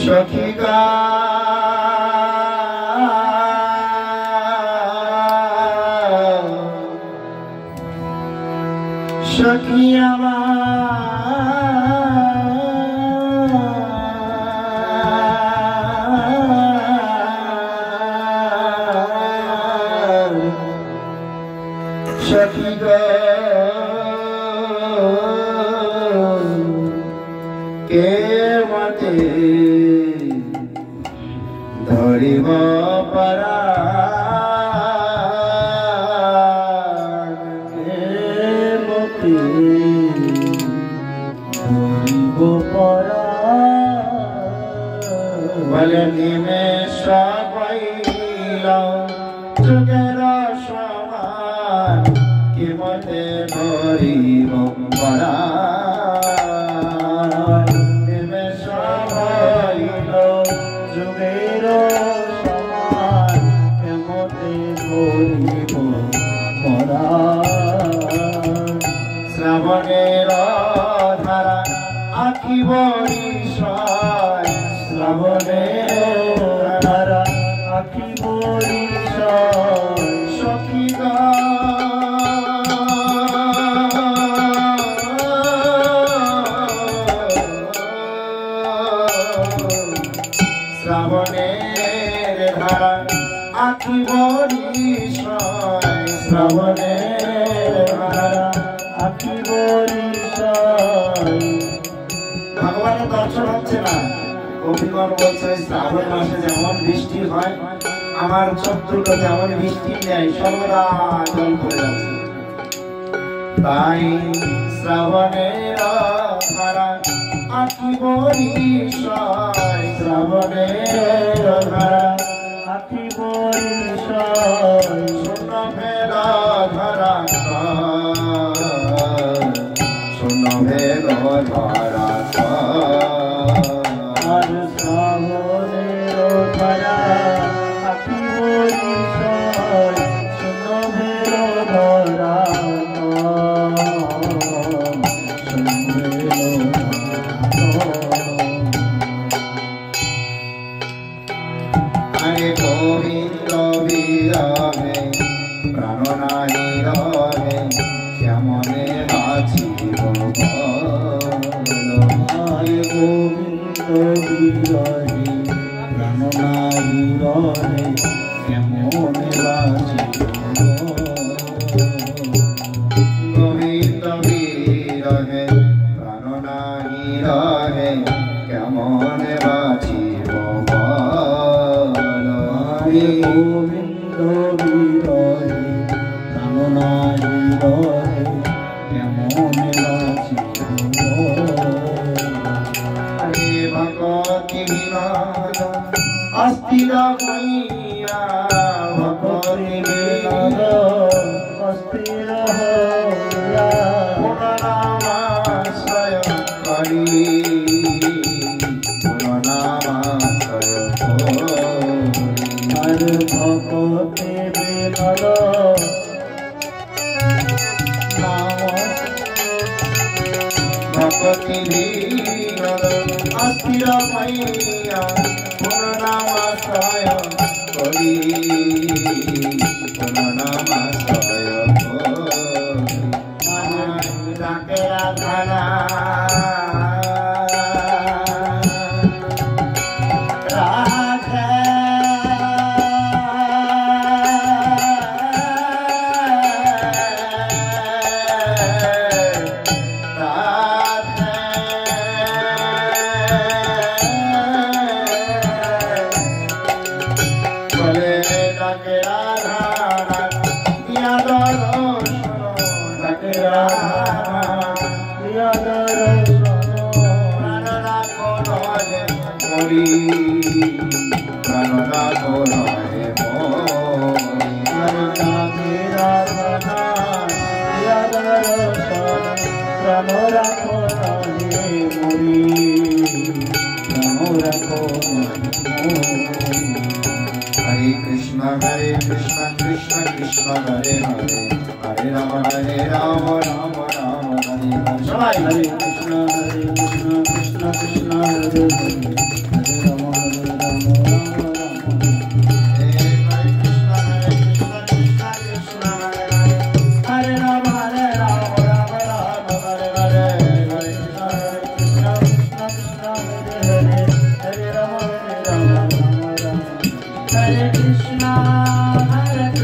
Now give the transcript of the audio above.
সখিকা সখী আমার সখী গো কে মতে ধরিব পরা বলে নিমেষ পাইল যুগের সমান কি মতে ধরিব পরা নিমেষ পাইল যুগের সমান কি মতে ধরিব পরা শ্রাবণের ধারা আখি বরিশায় শ্রাবণের ধারা আখি বরিশায় সখী গো শ্রাবণের ধারা আখি বরিশায় শ্রাবণের ধারা আখি বরিশায় ভগবানের দর্শন হচ্ছে না। কবিগণ বলছে শ্রাবণ মাসে যেমন বৃষ্টি হয় আমার চোখগুলো যেমন বৃষ্টি নেয় সর্বদা জল পড়ে যাচ্ছে। তাই শ্রাবণের ধারা আখি বরিশায় শ্রাবণের ধারা আখি বরিশায় শূন্য ভেল ধারা শূন্য ভেল ধারা আর শ্রাবণের ধারা আখি বরিশায় শূন্য ভেল ধারা আরে গোবিন্দ বিরহে প্রাণ নাই রহে কেমনে বাঁচিব আরে গোবিন্দ বিরহে প্রাণ নাই রহে কেমনে বাঁচিব গোবিন্দ বিরহে প্রাণ নাই রহে কেমনে বাঁচিব গোবিন্দ বিরহে প্রাণ নাই রহে কেমনে বাঁচিব আরে ভগতি বিনোদ অস্থির হইয়া ভগতি বিনোদ অস্থির হইয়া পুনরামাশ্রয় করি পুনরামাশ্রয় আর ভগতি বিনোদ ভগতি বিনোদ অস্থির হইয়া পুনরামাশ্রয় করি পুনরামাশ্রয় ডাকে রাধারা Hare Krishna Krishna Krishna Hare Hare Hare Rama Rama Rama Hare Hare Hare Krishna Krishna Krishna Hare Hare Hare Rama Hare Krishna, Hare